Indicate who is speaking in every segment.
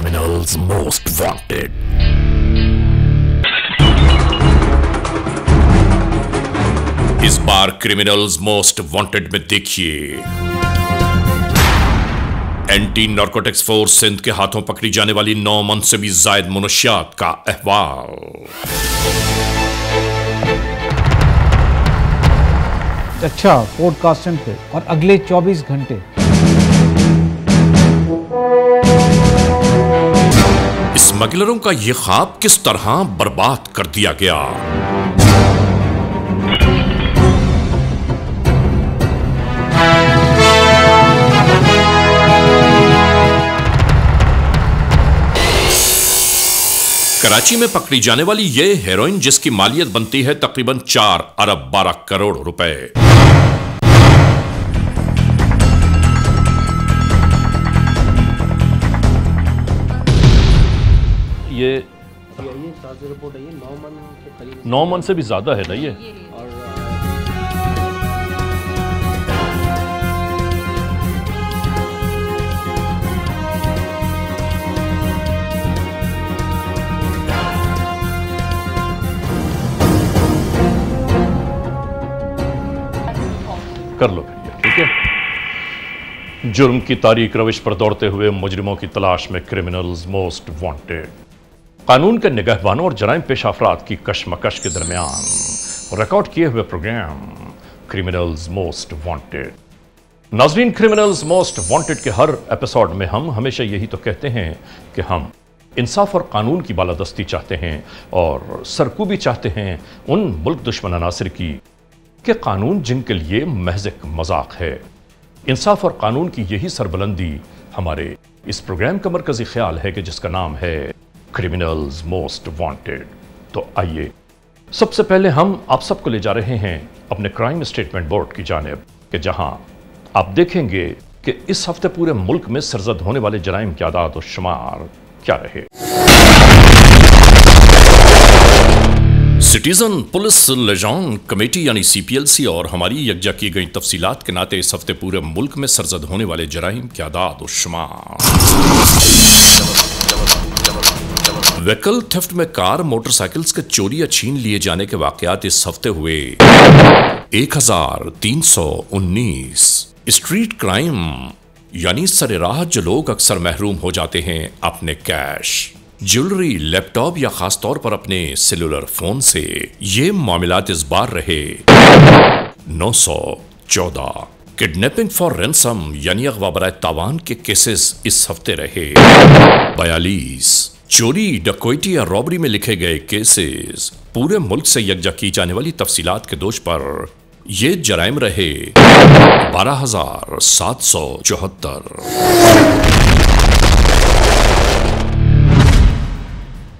Speaker 1: Criminals Most Wanted। इस बार criminals most wanted में देखिए एंटी नारकोटिक्स फोर्स सिंध के हाथों पकड़ी जाने वाली 9 मन से भी ज्यादा मुनशियात का अहवाल।
Speaker 2: अच्छा पॉडकास्टिंग पे और अगले 24 घंटे
Speaker 1: स्मगलरों का यह ख्वाब किस तरह बर्बाद कर दिया गया। कराची में पकड़ी जाने वाली यह हेरोइन जिसकी मालियत बनती है तकरीबन 4 अरब 12 करोड़ रुपए।
Speaker 3: ये
Speaker 4: रिपोर्ट है,
Speaker 3: 9 मन से भी ज्यादा है ना ये। कर लो फिर ये, ठीक है। जुर्म की तारीख रविश पर दौड़ते हुए मुजरिमों की तलाश में क्रिमिनल्स मोस्ट वांटेड। कानून के निगहबानों और जराइम पेश अफराद की कशमकश के दरमियान रिकॉर्ड किए हुए प्रोग्राम क्रिमिनल्स मोस्ट वांटेड। नाजरीन, क्रिमिनल्स मोस्ट वांटेड के हर एपिसोड में हम हमेशा यही तो कहते हैं कि हम इंसाफ और कानून की बालादस्ती चाहते हैं और सरकूबी चाहते हैं उन मुल्क दुश्मन अनासिर की कि कानून जिनके लिए महज एक मजाक है। इंसाफ और कानून की यही सरबुलंदी हमारे इस प्रोग्राम का मरकजी ख्याल है कि जिसका नाम है क्रिमिनल्स मोस्ट वांटेड। तो आइए सबसे पहले हम आप सबको ले जा रहे हैं अपने क्राइम स्टेटमेंट बोर्ड की जानिब कि जहां आप देखेंगे कि इस हफ्ते पूरे मुल्क में सरजद होने वाले जराइम की आदाद और शुमार क्या रहे।
Speaker 1: सिटीजन पुलिस लिजान कमेटी यानी CPLC और हमारी यकजा की गई तफसीलात के नाते इस हफ्ते पूरे मुल्क में सरजद होने वाले जराइम की आदाद और शुमार। व्हीकल थेफ्ट में कार मोटरसाइकिल्स के चोरी या छीन लिए जाने के वाकयात इस हफ्ते हुए 1319। स्ट्रीट क्राइम यानी सरेराह जो लोग अक्सर महरूम हो जाते हैं अपने कैश, ज्वेलरी, लैपटॉप या खास तौर पर अपने सेलुलर फोन से, ये मामलात इस बार रहे 914। किडनैपिंग फॉर रैंसम यानी अगवा बराए तावान के केसेस इस हफ्ते रहे 42। चोरी, डकैती या रॉबरी में लिखे गए केसेस पूरे मुल्क से यकजा की जाने वाली तफसीलात के दोष पर ये जराइम रहे 12,774।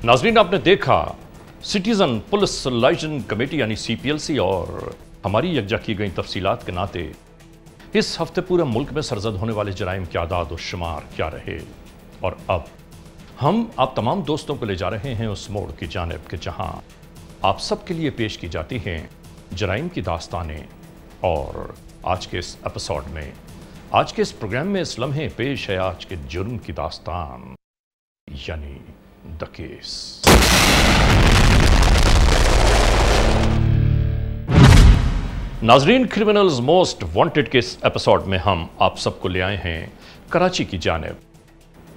Speaker 3: नाजरीन, आपने देखा सिटीजन पुलिस लाइजन कमेटी यानी CPLC और हमारी यकजा की गई तफसीलात के नाते इस हफ्ते पूरे मुल्क में सरजद होने वाले जराइम की आदाद और शुमार क्या रहे। और अब हम आप तमाम दोस्तों को ले जा रहे हैं उस मोड़ की जानिब के जहां आप सबके लिए पेश की जाती हैं जराइम की दास्तानें। और आज के इस एपिसोड में, आज के इस प्रोग्राम में इस लम्हे पेश है आज के जुर्म की दास्तान यानी द केस। नाजरीन, क्रिमिनल्स मोस्ट वांटेड के इस एपिसोड में हम आप सबको ले आए हैं कराची की जानिब।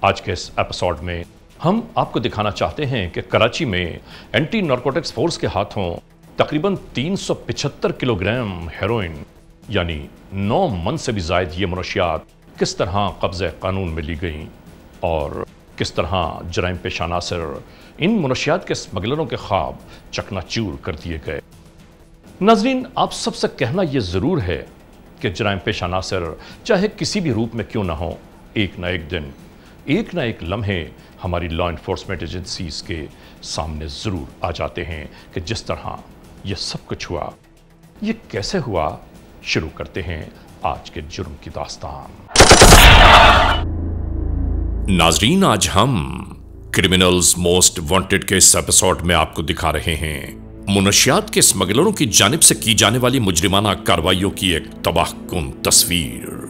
Speaker 3: आज के इस एपिसोड में हम आपको दिखाना चाहते हैं कि कराची में एंटी नारकोटिक्स फोर्स के हाथों तकरीबन 375 किलोग्राम हेरोइन यानी 9 मन से भी ज्यादा ये मुनशियात किस तरह कब्जे कानून में ली गई और किस तरह जराइम पेश अनासिर इन मुनशियात के स्मगलरों के ख्वाब चकनाचूर कर दिए गए। नाजरीन, आप सबसे कहना यह जरूर है कि जराइम पेश अनासिर चाहे किसी भी रूप में क्यों ना हो, एक ना एक दिन, एक ना एक लम्हे हमारी लॉ एनफोर्समेंट एजेंसीज के सामने जरूर आ जाते हैं कि जिस तरह यह सब कुछ हुआ, यह कैसे हुआ। शुरू करते हैं आज के जुर्म की दास्तान।
Speaker 1: नाजरीन, आज हम क्रिमिनल्स मोस्ट वांटेड के इस एपिसोड में आपको दिखा रहे हैं मुनशियात के स्मगलरों की जानिब से की जाने वाली मुजरिमाना कार्रवाइयों की एक तबाहकुन तस्वीर।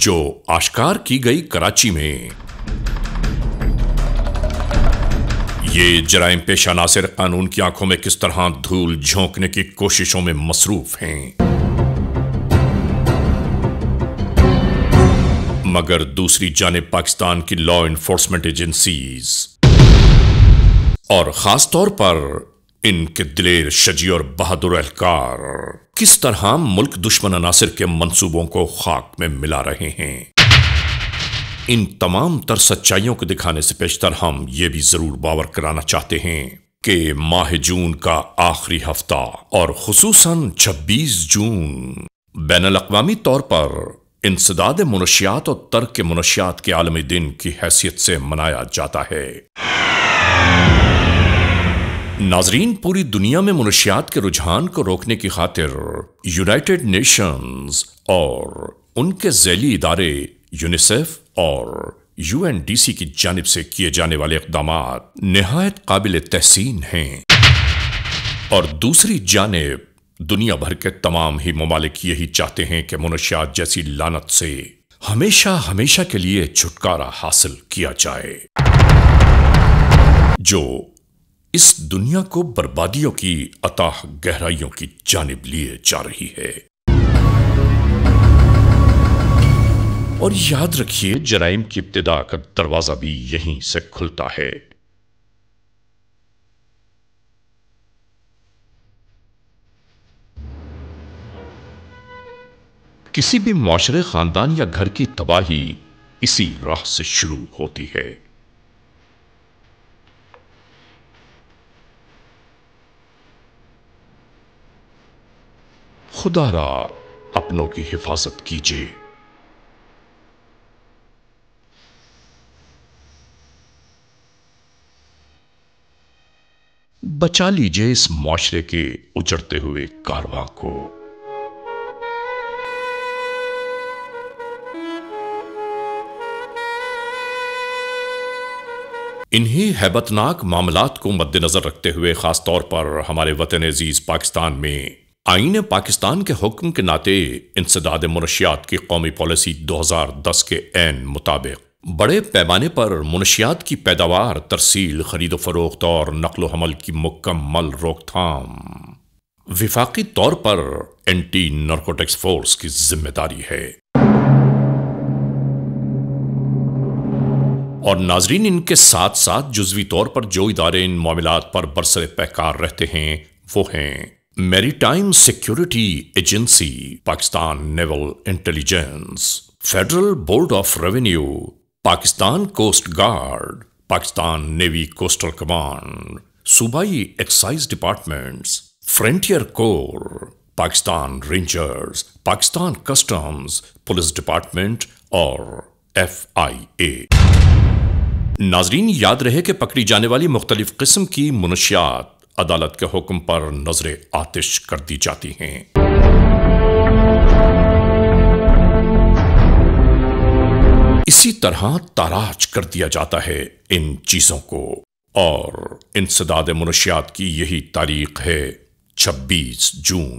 Speaker 1: जो आश्कार की गई कराची में। ये जराइम पेशा नासिर कानून की आंखों में किस तरह धूल झोंकने की कोशिशों में मसरूफ हैं, मगर दूसरी जानिब पाकिस्तान की लॉ एनफोर्समेंट एजेंसीज और खास तौर पर इनके दिलेर शजी और बहादुर एहलकार किस तरह मुल्क दुश्मन अनासिर के मंसूबों को खाक में मिला रहे हैं। इन तमाम तर सच्चाइयों को दिखाने से पेशतर हम ये भी जरूर बावर कराना चाहते हैं कि माह जून का आखिरी हफ्ता और खुसूसन 26 जून बैनुल अक़वामी तौर पर इंसदाद मुनशियात और तर्क के मुनशियात के आलमी दिन की हैसियत से मनाया जाता है। नाजरीन, पूरी दुनिया में मुनशियात के रुझान को रोकने की खातिर यूनाइटेड नेशंस और उनके ज़ैली इदारे यूनिसेफ और UNDC की जानिब से किए जाने वाले इक़दामात निहायत काबिल तहसीन हैं, और दूसरी जानिब दुनिया भर के तमाम ही ममालिक यही चाहते हैं कि मुनशियात जैसी लानत से हमेशा हमेशा के लिए छुटकारा हासिल किया जाए, जो इस दुनिया को बर्बादियों की अताह गहराइयों की जानिब लिए जा रही है। और याद रखिए, जराइम की इब्तिदा का दरवाजा भी यहीं से खुलता है। किसी भी मुआशरे, खानदान या घर की तबाही इसी राह से शुरू होती है। खुदारा अपनों की हिफाजत कीजिए। बचा लीजिए इस मुआशरे के उजड़ते हुए कारवां को। इन्हीं हैबतनाक मामलात को मद्देनजर रखते हुए खास तौर पर हमारे वतन अजीज पाकिस्तान में आईन पाकिस्तान के हुक्म के नाते इंसदाद मुनशियात की कौमी पॉलिसी 2010 के ऐन मुताबिक बड़े पैमाने पर मुनशियात की पैदावार, तरसील, खरीदो फरोख्त और नकलो हमल की मुकम्मल रोकथाम विफाकी तौर पर एंटी नारकोटिक्स फोर्स की जिम्मेदारी है। और नाजरीन, इनके साथ साथ जुज़वी तौर पर जो इदारे इन मामलात पर बरसरे पैकार रहते हैं वो हैं maritime security agency, Pakistan naval intelligence, federal board of revenue, Pakistan coast guard, Pakistan navy coastal command, सूबाई excise departments, frontier corps, Pakistan rangers, Pakistan customs, police department और FIA। नाजरीन, याद रहे कि पकड़ी जाने वाली मुख्तलिफ किस्म की मुनशियात अदालत के हुक्म पर नजरे आतिश कर दी जाती हैं। इसी तरह ताराज कर दिया जाता है इन चीजों को, और इंसदाद मुनशियात की यही तारीख है 26 जून।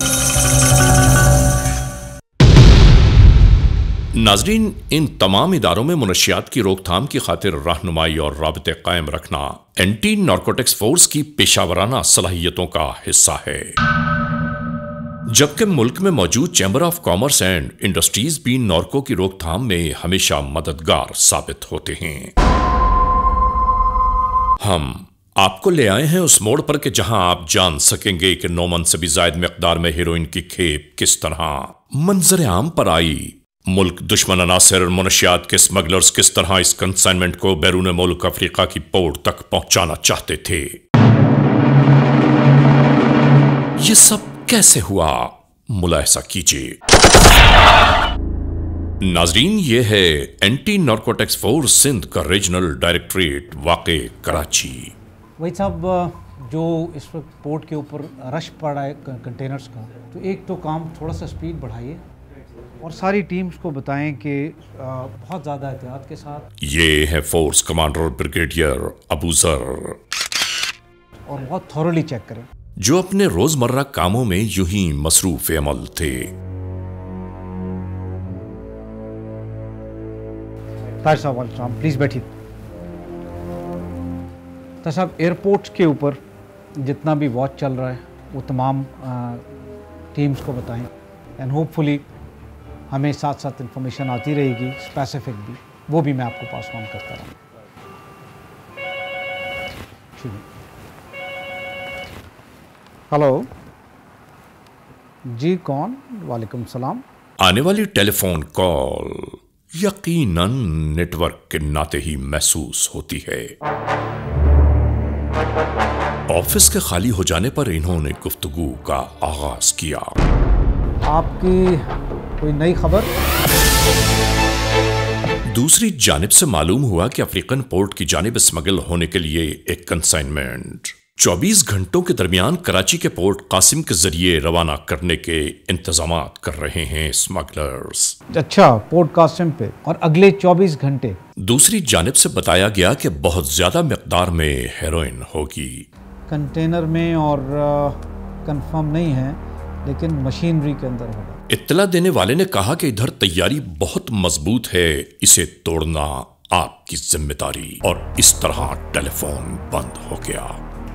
Speaker 1: नाजरीन, इन तमाम इदारों में मुनशियात की रोकथाम की खातिर रहनुमाई और राबते कायम रखना एंटी नारकोटिक्स फोर्स की पेशावराना सलाहियतों का हिस्सा है, जबकि मुल्क में मौजूद chamber of commerce and industries भी नार्को की रोकथाम में हमेशा मददगार साबित होते हैं। हम आपको ले आए हैं उस मोड़ पर कि जहां आप जान सकेंगे कि 9 मन से भी ज्यादा मिकदार में हेरोइन की खेप किस तरह मंजर आम पर आई, मुल्क दुश्मन अनासिर और मुनशियात के स्मगलर्स किस तरह इस कंसाइनमेंट को बैरून मुल्क अफ्रीका की पोर्ट तक पहुंचाना चाहते थे। ये सब कैसे हुआ, मुलाहिजा कीजिए। नाजरीन, ये है एंटी नारकोटिक्स फोर्स सिंध का रीजनल डायरेक्टरेट वाक़े कराची।
Speaker 2: वही साहब, जो इस वक्त पोर्ट के ऊपर रश पड़ा है कंटेनर्स का, तो एक तो काम थोड़ा सा स्पीड बढ़ाइए और सारी टीम्स को बताएं कि बहुत ज़्यादा एहतियात के साथ। ये
Speaker 1: है फोर्स कमांडर ब्रिगेडियर अबूजर,
Speaker 2: और बहुत थॉरली चेक करें,
Speaker 1: जो अपने रोजमर्रा कामों में यूं ही मसरूफ अमल थे।
Speaker 2: ताज साहब वालेकुम, प्लीज़ बैठिए। ताज साहब, एयरपोर्ट्स के ऊपर जितना भी वॉच चल रहा है वो तमाम टीम्स को बताएं एंड होपफुली हमें साथ साथ इंफॉर्मेशन आती रहेगी, स्पेसिफिक भी, वो भी मैं आपको पास ऑन करता रहूँगा। हेलो जी, कौन? वालेकुम सलाम।
Speaker 1: आने वाली टेलीफोन कॉल यकीनन नेटवर्क के नाते ही महसूस होती है। ऑफिस के खाली हो जाने पर इन्होंने गुफ्तगू का आगाज किया।
Speaker 2: आपकी कोई नई खबर?
Speaker 1: दूसरी जानिब से मालूम हुआ कि अफ्रीकन पोर्ट की जानिब स्मगल होने के लिए एक कंसाइनमेंट 24 घंटों के दरमियान कराची के पोर्ट कासिम के जरिए रवाना करने के इंतजाम कर रहे हैं स्मगलर्स।
Speaker 2: अच्छा, पोर्ट कासिम पे, और अगले 24 घंटे?
Speaker 1: दूसरी जानिब से बताया गया कि बहुत ज्यादा मिकदार में हेरोइन होगी
Speaker 2: कंटेनर में, और कंफर्म नहीं है लेकिन मशीनरी के अंदर होगा।
Speaker 1: इत्तला देने वाले ने कहा कि इधर तैयारी बहुत मजबूत है, इसे तोड़ना आपकी जिम्मेदारी। और इस तरह टेलीफोन बंद हो गया।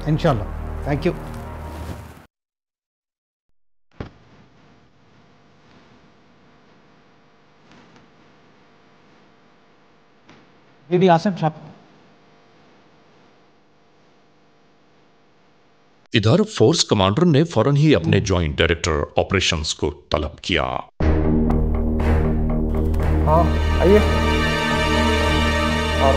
Speaker 2: इंशाल्लाह, थैंक यू। दीदी आसिम साहब।
Speaker 1: इधर फोर्स कमांडर ने फौरन ही अपने जॉइंट डायरेक्टर ऑपरेशंस को तलब किया।
Speaker 4: हाँ आइए। और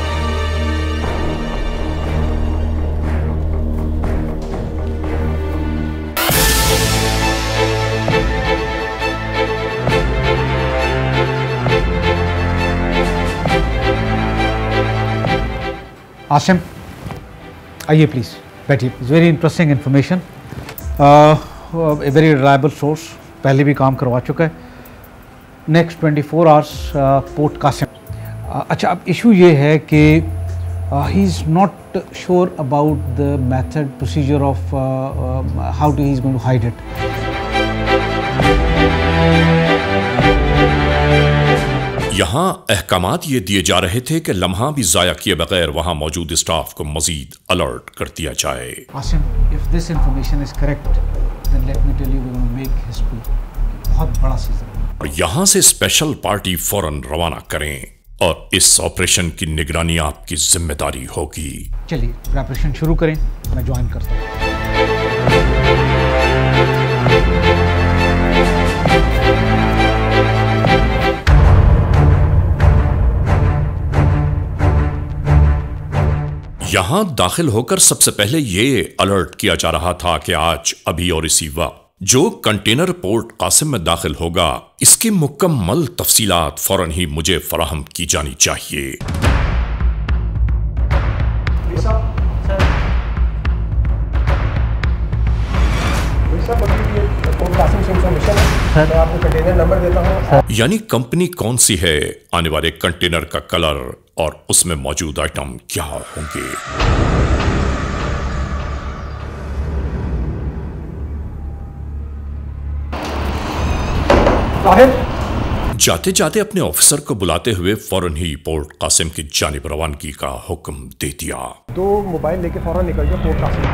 Speaker 2: आसिम आइए प्लीज़, बैठिए। It's very interesting information, a very reliable source, पहले भी काम करवा चुका है। Next 24 hours Port Qasim. अच्छा, अब इशू ये है कि he is not sure about the method procedure of how to he is going to hide it.
Speaker 1: यहां अहकामात ये दिए जा रहे थे कि लम्हा भी जाया किए बगैर वहां मौजूद स्टाफ को मजीद अलर्ट कर दिया जाए।
Speaker 2: Asim, if this information is correct then let me tell you we will make history. बहुत बड़ा सीजन।
Speaker 1: और यहां से स्पेशल पार्टी फौरन रवाना करें और इस ऑपरेशन की निगरानी आपकी जिम्मेदारी होगी।
Speaker 2: चलिए प्रिपरेशन शुरू करें, मैं ज्वाइन करता हूँ।
Speaker 1: यहां दाखिल होकर सबसे पहले ये अलर्ट किया जा रहा था कि आज अभी और इसी वक्त जो कंटेनर पोर्ट कासिम में दाखिल होगा, इसकी मुकम्मल तफसीलात फौरन ही मुझे फराहम की जानी चाहिए।
Speaker 4: मैं आपको कंटेनर नंबर देता हूँ।
Speaker 1: यानी कंपनी कौन सी है, आने वाले कंटेनर का कलर और उसमें मौजूद आइटम क्या होंगे। जाते जाते अपने ऑफिसर को बुलाते हुए फौरन ही पोर्ट कासिम की जानिब रवानगी का हुक्म दे दिया।
Speaker 4: 2 मोबाइल लेके फौरन निकल जाओ port Qasim.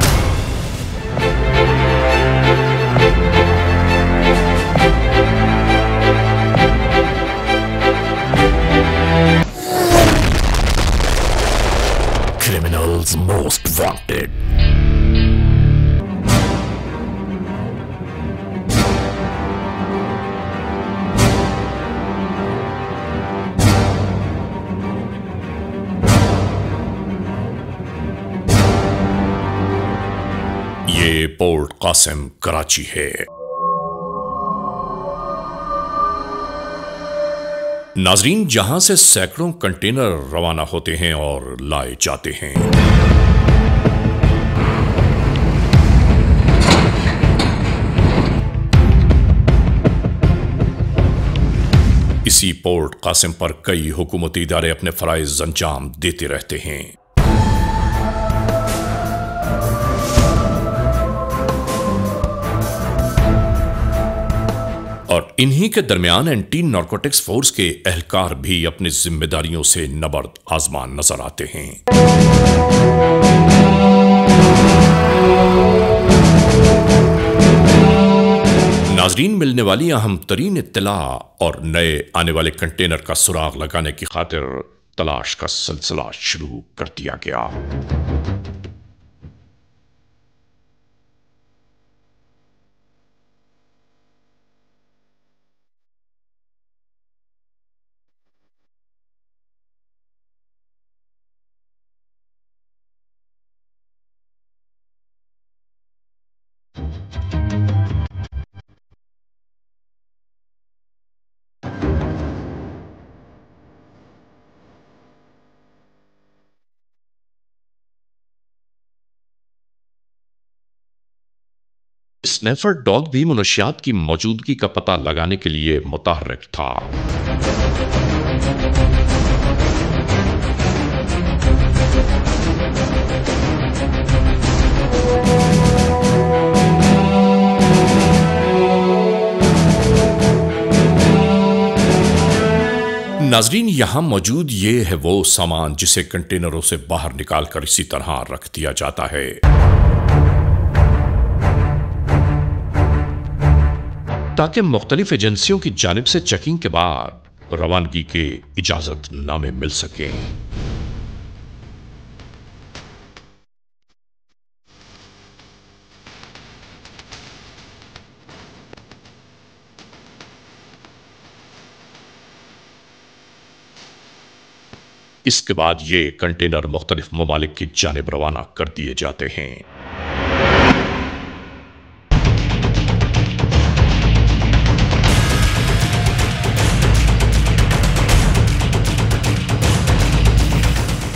Speaker 1: Criminals most wanted. ये पोर्ट कासिम कराची है। नाजरीन, जहां से सैकड़ों कंटेनर रवाना होते हैं और लाए जाते हैं। इसी पोर्ट कासिम पर कई हुकूमती इदारे अपने फराइज अंजाम देते रहते हैं। और इन्हीं के दरमियान एंटी नारकोटिक्स फोर्स के एहलकार भी अपनी जिम्मेदारियों से नबर्द आजमान नजर आते हैं। नाजरीन, मिलने वाली अहम तरीन इत्तला और नए आने वाले कंटेनर का सुराग लगाने की खातिर तलाश का सिलसिला शुरू कर दिया गया। स्नैफर डॉग भी मनुष्यात की मौजूदगी का पता लगाने के लिए मुतहर्रिक था। नाजरीन, यहां मौजूद ये है वो सामान जिसे कंटेनरों से बाहर निकालकर इसी तरह रख दिया जाता है। ताकि मुख्तलिफ एजेंसियों की जानिब से चेकिंग के बाद रवानगी के इजाजत नामे मिल सकें। इसके बाद ये कंटेनर मुख्तलिफ ममालिक की जानिब रवाना कर दिए जाते हैं।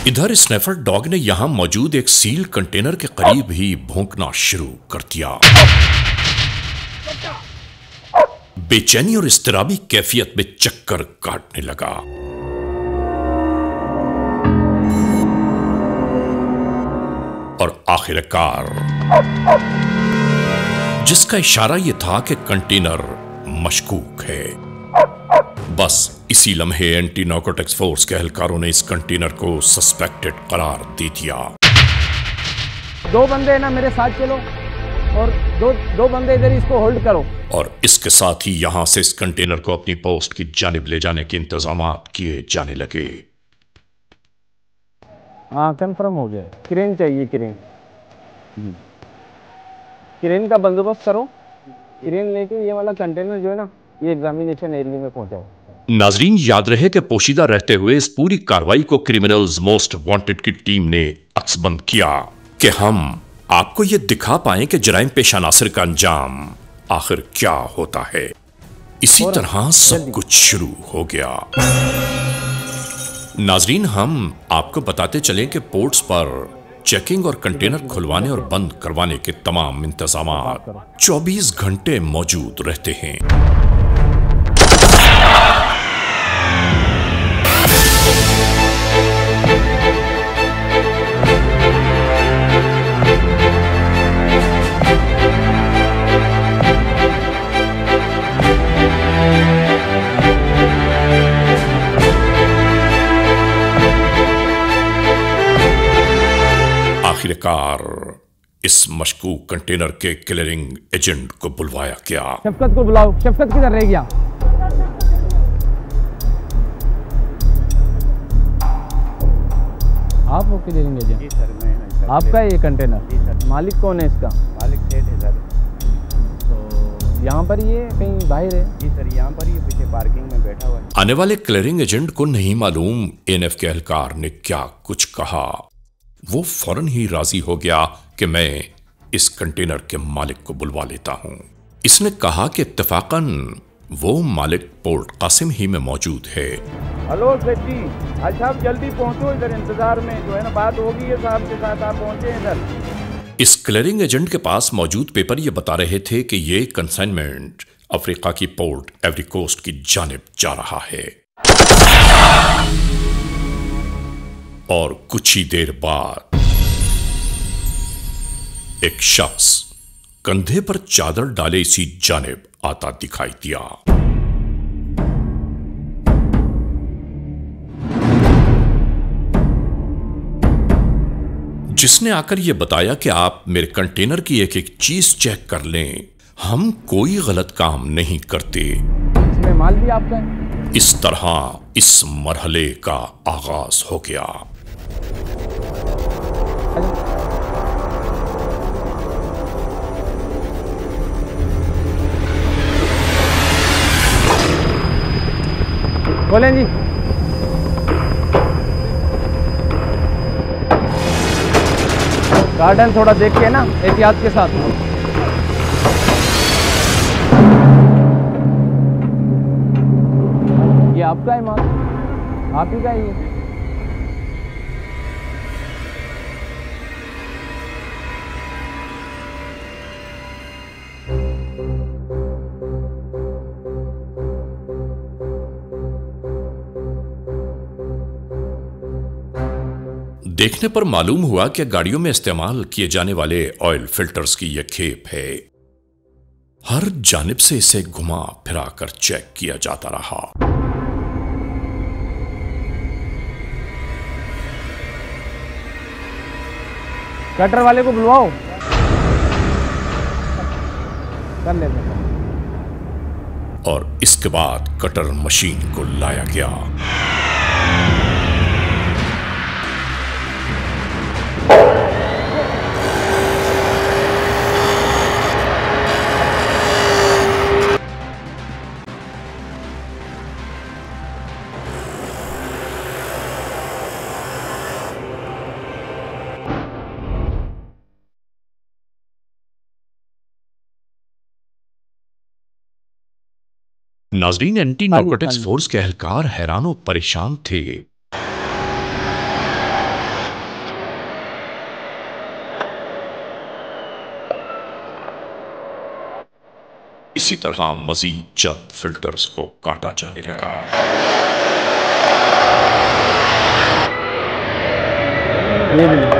Speaker 1: इधर स्नैफर डॉग ने यहां मौजूद एक सील कंटेनर के करीब ही भौंकना शुरू कर दिया। बेचैनी और इस्तराबी कैफियत में चक्कर काटने लगा। और आखिरकार जिसका इशारा यह था कि कंटेनर मशकूक है, बस इसी लम्हे एंटी नारकोटिक्स फोर्स के एहलकारों ने इस कंटेनर को सस्पेक्टेड करार दे दिया।
Speaker 4: 2 बंदे ना मेरे साथ चलो और दो बंदे इधर इसको होल्ड करो।
Speaker 1: और इसके साथ ही यहां से इस कंटेनर को अपनी पोस्ट की जानिब ले जाने के इंतजाम किए जाने लगे।
Speaker 4: हाँ, कंफर्म हो गया। क्रेन चाहिए, क्रेन का बंदोबस्त करो। क्रेन लेके ये वाला कंटेनर जो है ना, ये एग्जामिनेशन एरिया में पहुंचाओ।
Speaker 1: नाजरीन, याद रहे कि पोशीदा रहते हुए इस पूरी कार्रवाई को क्रिमिनल्स मोस्ट वांटेड की टीम ने अक्सबंद किया कि हम आपको यह दिखा पाएं कि जराइम पेशा नासिर का अंजाम आखिर क्या होता है। इसी तरह सब कुछ शुरू हो गया। नाजरीन, हम आपको बताते चलें कि पोर्ट्स पर चेकिंग और कंटेनर खुलवाने और बंद करवाने के तमाम इंतजाम 24 घंटे मौजूद रहते हैं। आखिरकार इस मशकूक कंटेनर के क्लियरिंग एजेंट को बुलवाया गया।
Speaker 4: शफकत को बुलाओ। शफकत किधर रह गया? आप हो क्लियरिंग एजेंट? जी सर, मैं। आपका है ये कंटेनर? जी सर। मालिक कौन है इसका? मालिक सेठ है सर। तो यहाँ पर ये कहीं बाहर है? जी सर, यहाँ पर ये पीछे पार्किंग में बैठा हुआ है।
Speaker 1: आने वाले क्लियरिंग एजेंट को नहीं मालूम एनएफ के एहलकार ने क्या कुछ कहा। वो फौरन ही राजी हो गया कि मैं इस कंटेनर के मालिक को बुलवा लेता हूं। इसने कहा कि इत्तेफाकन वो मालिक पोर्ट कासिम ही में मौजूद है।
Speaker 5: हेलो सेठ जी, अच्छा आप जल्दी पहुंचो, इधर इंतजार में जो है ना बात होगी है साहब के साथ, आप पहुंचे इधर।
Speaker 1: इस क्लियरिंग एजेंट के पास मौजूद पेपर ये बता रहे थे कि ये कंसाइनमेंट अफ्रीका की पोर्ट एवरी कोस्ट की जानिब जा रहा है। और कुछ ही देर बाद एक शख्स कंधे पर चादर डाले इसी जानिब आता दिखाई दिया। जिसने आकर यह बताया कि आप मेरे कंटेनर की एक एक चीज चेक कर लें, हम कोई गलत काम नहीं करते।
Speaker 4: इसमें माल भी आपका है?
Speaker 1: इस तरह इस मरहले का आगाज हो गया।
Speaker 4: खोलें जी। गार्डन थोड़ा देख के ना, एहतियात के साथ। ये आपका है माल, आप ही का ही है।
Speaker 1: देखने पर मालूम हुआ कि गाड़ियों में इस्तेमाल किए जाने वाले ऑयल फिल्टर्स की यह खेप है। हर जानिब से इसे घुमा फिरा कर चेक किया जाता रहा।
Speaker 4: कटर वाले को बुलवाओ, कर लेते हैं।
Speaker 1: और इसके बाद कटर मशीन को लाया गया। नाजरीन, एंटी नारकोटिक्स फोर्स के एहलकार हैरान और परेशान थे। इसी तरह मजीद चंद फिल्टर्स को काटा जाने लगा।
Speaker 4: ये भी नहीं।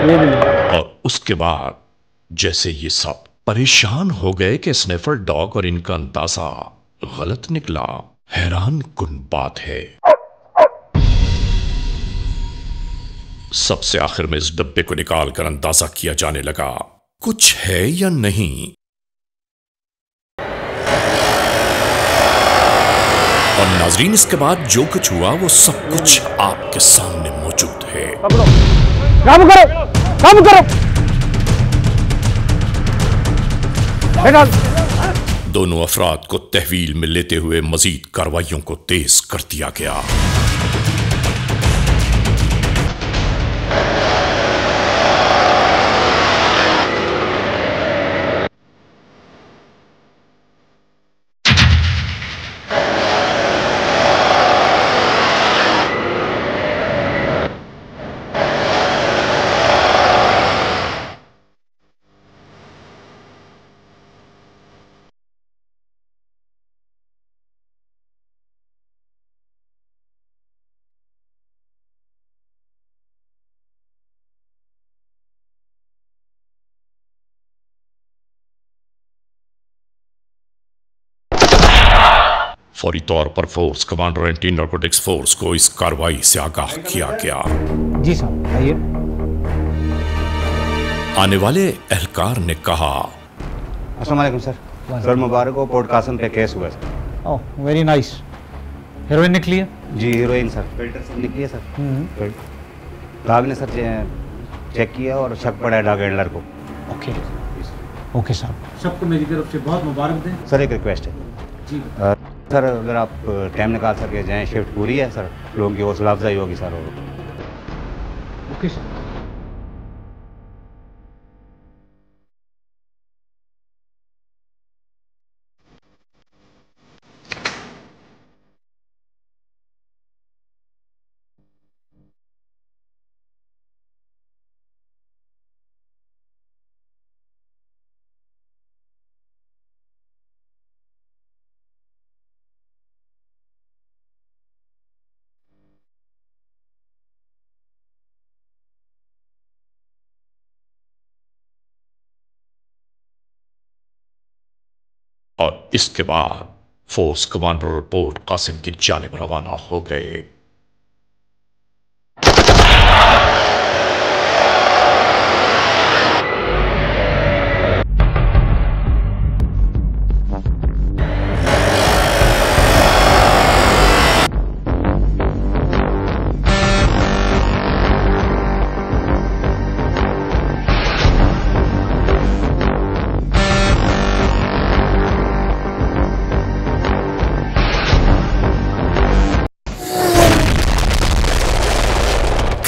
Speaker 4: ये भी नहीं।
Speaker 1: और उसके बाद जैसे ये सब परेशान हो गए कि स्निफर डॉग और इनका अंदाजा गलत निकला। हैरान कुन बात है। सबसे आखिर में इस डब्बे को निकालकर अंदाजा किया जाने लगा कुछ है या नहीं। और नाजरीन, इसके बाद जो कुछ हुआ वो सब कुछ आपके सामने मौजूद है।
Speaker 4: काम करो, काम करो।
Speaker 1: दोनों अफराद को तहवील में लेते हुए मजीद कार्रवाइयों को तेज कर दिया गया। फौरी तौर पर force commander anti narcotics force को इस कार्रवाई से आगाह किया गया।
Speaker 2: जी साहब, आइए।
Speaker 1: आने वाले एहलकार ने कहा,
Speaker 6: अस्सलाम वालेकुम सर। सर मुबारक हो, पोर्ट कासम पे केस हुआ sir.
Speaker 2: Oh very nice. Heroine निकली है?
Speaker 6: जी हीरोइन सर, फिल्टर से निकली है सर। डाग ने सर चेक किया और शक पड़ा है डाग हैंडलर को।
Speaker 2: ओके ओके साहब, सबको मेरी तरफ से बहुत मुबारक दें।
Speaker 6: सर एक रिक्वेस्ट है
Speaker 2: जी
Speaker 6: सर, अगर आप टाइम निकाल सके जाएं, शिफ्ट पूरी है सर, लोगों की हौसला अफजाई होगी सर।
Speaker 2: Okay sir.
Speaker 1: और इसके बाद फोर्स कमांडर पोर्ट कासिम की जानिब रवाना हो गए।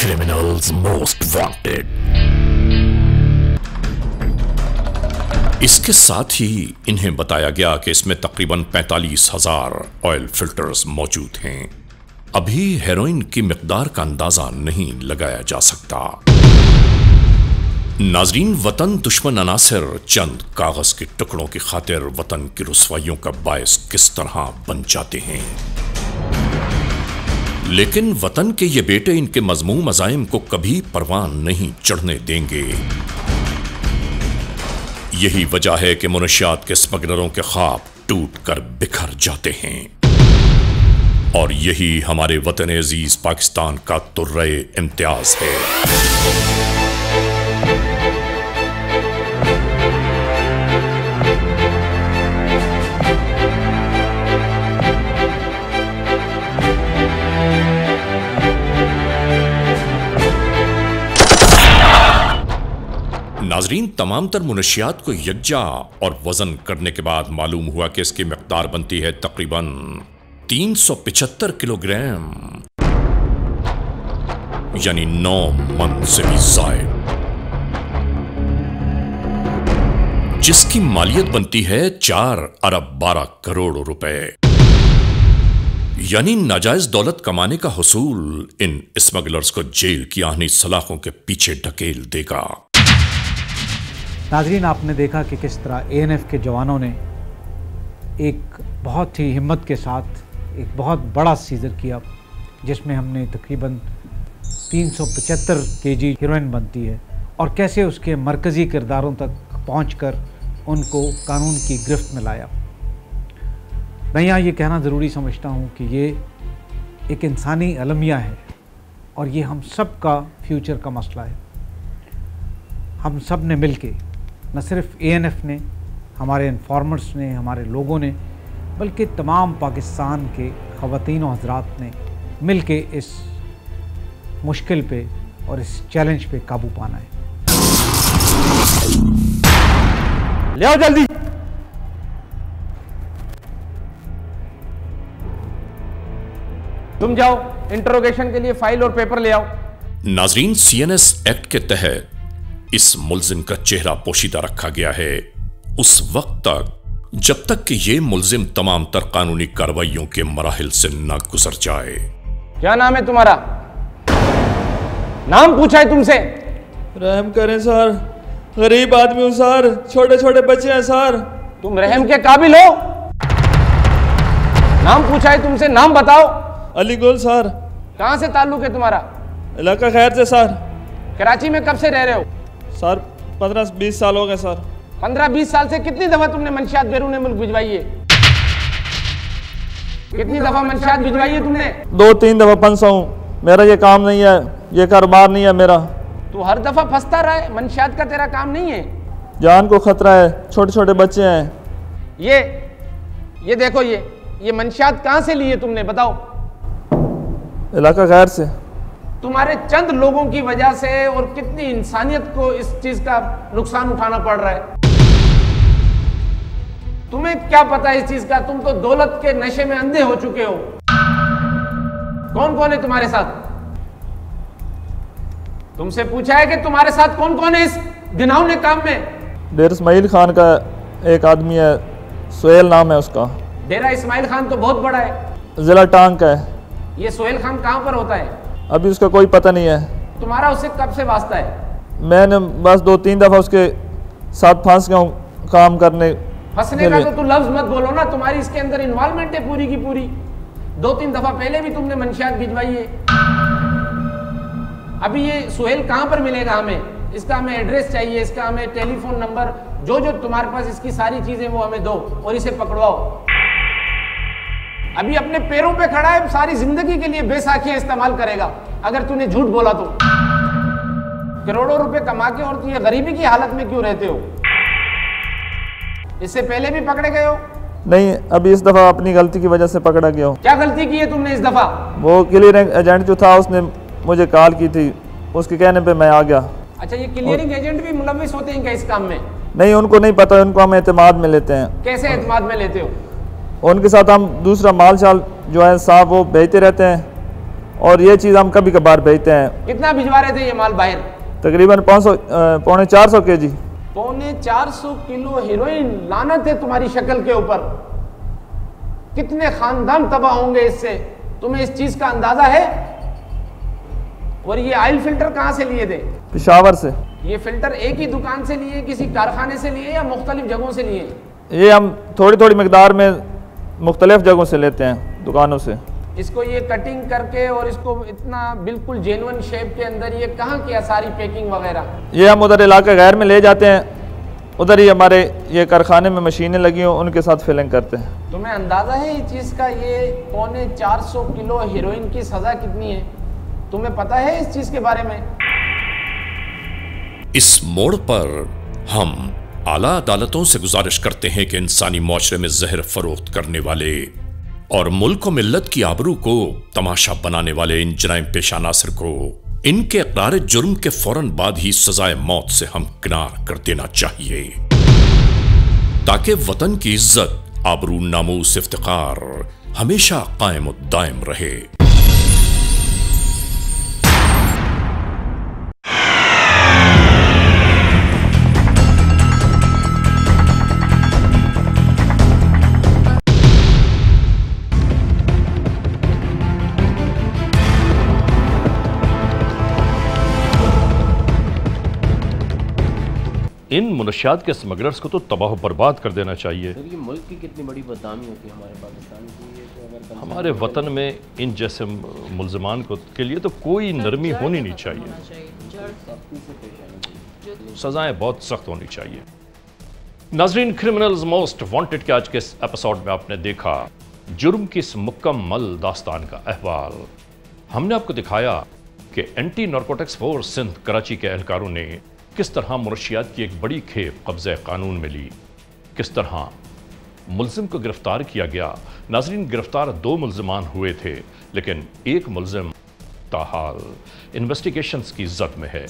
Speaker 1: Criminals Most Wanted। इसके साथ ही इन्हें बताया गया कि इसमें तकरीबन 45,000 ऑयल फिल्टर्स मौजूद हैं। अभी हेरोइन की मिकदार का अंदाजा नहीं लगाया जा सकता। नाजरीन, वतन दुश्मन अनासिर चंद कागज के टुकड़ों की खातिर वतन की रुसवाइयों का बायस किस तरह बन जाते हैं, लेकिन वतन के ये बेटे इनके मजमूम अज़ाइम को कभी परवान नहीं चढ़ने देंगे। यही वजह है कि मुनशियात के स्मगलरों के ख्वाब टूट कर बिखर जाते हैं, और यही हमारे वतन अजीज पाकिस्तान का तुर्रे इम्तियाज है। नाजरीन, तमाम तर मुनशियात को यकजा और वजन करने के बाद मालूम हुआ कि इसकी मिकदार बनती है तकरीबन 375 किलोग्राम, यानी 9 मन से भी ज़ायद, जिसकी मालियत बनती है 4 अरब 12 करोड़ रुपए। यानी नाजायज दौलत कमाने का हुसूल इन स्मगलर्स को जेल की आहनी सलाखों के पीछे ढकेल देगा।
Speaker 2: नाजरीन, आपने देखा कि किस तरह ANF के जवानों ने एक बहुत ही हिम्मत के साथ एक बहुत बड़ा सीजर किया, जिसमें हमने तकरीबन 375 केजी हेरोइन बनती है, और कैसे उसके मरकज़ी किरदारों तक पहुंचकर उनको कानून की गिरफ्त में लाया। मैं यहाँ ये कहना ज़रूरी समझता हूँ कि ये एक इंसानी अलमिया है, और ये हम सब का फ्यूचर का मसला है। हम सब ने मिल के, न सिर्फ ANF ने, हमारे इन्फॉर्मर्स ने, हमारे लोगों ने, बल्कि तमाम पाकिस्तान के ख़वातीन और हज़रात ने मिल के इस मुश्किल पे और इस चैलेंज पे काबू पाना है।
Speaker 4: ले आओ जल्दी। तुम जाओ, इंटरोगेशन के लिए फाइल और पेपर ले आओ।
Speaker 1: नाजरीन, CNS एक्ट के तहत इस मुल्जिम का चेहरा पोशीदा रखा गया है उस वक्त तक जब तक कि ये मुल्जिम तमाम तर कानूनी कार्रवाइयों के मराहिल से न गुजर जाए।
Speaker 4: क्या नाम है तुम्हारा? नाम पूछा है तुमसे?
Speaker 7: रहम करें सर, गरीब आदमी हूँ सर, छोटे छोटे बच्चे हैं सर।
Speaker 4: तुम रहम के काबिल हो? नाम पूछा है तुमसे, नाम बताओ।
Speaker 7: अली गुल सर।
Speaker 4: कहाँ से ताल्लुक है तुम्हारा?
Speaker 7: इलाका खैर से सर।
Speaker 4: कराची में कब से रह रहे हो?
Speaker 7: सर 15-20 साल हो गए सर।
Speaker 4: 15-20 साल से कितनी दफा तुमने मंशियात बैरून मुल्क भिजवाई है? कितनी दफा मंशियात भिजवाई है तुमने?
Speaker 7: 2-3 दफा फंसा हूँ, मेरा ये काम नहीं है, ये कारोबार नहीं है मेरा।
Speaker 4: तू हर दफा फंसता रहा है, मंशियात का तेरा काम नहीं है?
Speaker 7: जान को खतरा है, छोटे छोटे बच्चे हैं।
Speaker 4: ये देखो, ये मंशियात कहाँ से ली है तुमने, बताओ।
Speaker 7: इलाका खैर से।
Speaker 4: तुम्हारे चंद लोगों की वजह से और कितनी इंसानियत को इस चीज का नुकसान उठाना पड़ रहा है। तुम्हें क्या पता है इस चीज का? तुम तो दौलत के नशे में अंधे हो चुके हो। कौन कौन है तुम्हारे साथ? तुमसे पूछा है कि तुम्हारे साथ कौन कौन है इस घिनौने काम में?
Speaker 7: डेरा इस्माइल खान का एक आदमी है, सोहेल नाम है उसका।
Speaker 4: डेरा इस्माइल खान तो बहुत बड़ा है,
Speaker 7: जिला टांग का है।
Speaker 4: ये सोहेल खान कहाँ पर होता है?
Speaker 7: अभी उसका कोई पता नहीं है।
Speaker 4: तुम्हारा उससे कब से वास्ता है?
Speaker 7: मैंने बस 2-3 दफा उसके साथ फंस गया हूँ काम करने।
Speaker 4: फंसने का तो तू लफ्ज मत बोलो ना, तुम्हारी इसके अंदर इन्वॉल्वमेंट है पूरी की पूरी। 2-3 दफा पहले भी तुमने मंशियात भिजवाई है। अभी ये सुहेल कहाँ पर मिलेगा हमें?
Speaker 8: इसका हमें एड्रेस चाहिए, इसका हमें टेलीफोन नंबर, जो जो तुम्हारे पास इसकी सारी चीजें वो हमें दो और इसे पकड़वाओ। अभी अपने पैरों पे खड़ा है, सारी जिंदगी के लिए बेसाखियां इस्तेमाल करेगा। अगर तूने झूठ बोला तो करोड़ों रुपए कमा के और तू ये गरीबी की हालत में क्यों रहते हो? इससे पहले भी पकड़े गए हो?
Speaker 7: नहीं, अभी इस दफ़ा अपनी गलती की वजह से पकड़ा गया हूँ।
Speaker 8: क्या गलती की है तुमने इस दफा?
Speaker 7: वो क्लियरिंग एजेंट जो था उसने मुझे कॉल की थी, उसके कहने पे मैं आ गया।
Speaker 8: अच्छा, ये क्लियरिंग एजेंट भी मुलविस होते हैं क्या इस काम में?
Speaker 7: नहीं, उनको नहीं पता, उनको हम एतमाद में लेते हैं।
Speaker 8: कैसे एतमाद में लेते हो?
Speaker 7: उनके साथ हम दूसरा माल शाल जो है साहब वो भेजते रहते हैं और ये चीज़ हम कभी कभार भेजते हैं।
Speaker 8: कितना भिजवा रहे थे ये माल बाहर?
Speaker 7: तकरीबन 450 kg।
Speaker 8: 450 kilo heroine. लानत है तुम्हारी शक्ल के ऊपर। कितने खानदान तबाह होंगे इससे, तुम्हें इस चीज का अंदाजा है? और ये ऑयल फिल्टर कहाँ से लिए थे?
Speaker 7: पेशावर से।
Speaker 8: ये फिल्टर एक ही दुकान से लिए, किसी कारखाने से लिए या मुख्तलिफ जगहों से लिए?
Speaker 7: ये हम थोड़ी थोड़ी मकदार में मुख्तलिफ जगहों से लेते हैं, दुकानों से।
Speaker 8: इसको ये कटिंग करके और इसको इतना बिल्कुल जेन्युइन शेप के अंदर ये कहाँ किया सारी पैकिंग वगैरह?
Speaker 7: ये हम उधर इलाके गैर में ले जाते हैं, उधर ही हमारे ये कारखाने में मशीनें लगी हों, उनके साथ फिलिंग करते हैं।
Speaker 8: तुम्हें अंदाजा है इस चीज़ का? ये 450 किलो हीरोइन की सज़ा कितनी है? तुम्हें पता है इस चीज़ के बारे में?
Speaker 1: इस मोड़ पर हम आला अदालतों से गुजारिश करते हैं कि इंसानी मुआशरे में जहर फरोख्त करने वाले और मुल्क और मिल्लत की आबरू को तमाशा बनाने वाले इन जराइम पेशा अनासर को इनके इकरार जुर्म के फौरन बाद ही सजाए मौत से हमकिनार कर देना चाहिए, ताकि वतन की इज्जत, आबरू, नामूस, इफ्तिकार हमेशा कायम और दायम रहे।
Speaker 3: इन मुनशियात के स्मगलर्स को तो तबाह बर्बाद कर देना चाहिए।
Speaker 4: सर, ये मुल्क की कितनी बड़ी बदनामी होती है हमारे पाकिस्तान की। तो अगर
Speaker 3: हमारे वतन में इन जैसे मुल्ज़मान को के लिए तो कोई नरमी होनी नहीं चाहिए, सजाएं बहुत सख्त होनी चाहिए। नाज़रीन, क्रिमिनल्स मोस्ट वांटेड के आज के इस एपिसोड में आपने देखा जुर्म की इस मुकम्मल दास्तान का अहवाल। हमने आपको दिखाया कि anti narcotics force Sindh Karachi के एहलकारों ने किस तरह मुनशियात की एक बड़ी खेप कब्ज़े कानून में ली, किस तरह मुल्ज़िम को गिरफ्तार किया गया। नाज़रीन, गिरफ्तार 2 मुल्ज़िमान हुए थे, लेकिन एक मुल्ज़िम ताहाल इन्वेस्टिगेशंस की जद में है।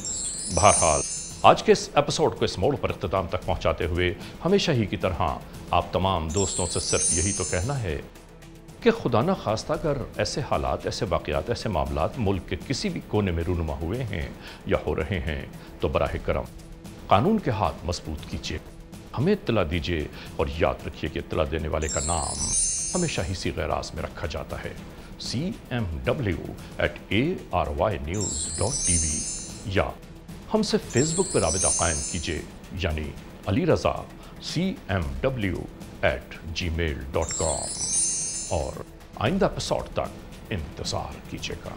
Speaker 3: बहरहाल आज के इस एपिसोड को इस मोड़ पर इख्तिताम तक पहुंचाते हुए हमेशा ही की तरह आप तमाम दोस्तों से सिर्फ यही तो कहना है कि खुदा न खास्ता अगर ऐसे हालात, ऐसे वाक़यात, ऐसे मामलात मुल्क के किसी भी कोने में रूनुमा हुए हैं या हो रहे हैं तो बराह करम कानून के हाथ मजबूत कीजिए, हमें इत्तला दीजिए और याद रखिए कि इत्तला देने वाले का नाम हमेशा ही सीग़े राज़ में रखा जाता है, cmw@arYnews.tv, या हमसे फेसबुक पर राबिता कायम कीजिए, यानी अली रज़ा cmw@gmail.com, और आइंदा एपिसोड तक इंतजार कीजिएगा।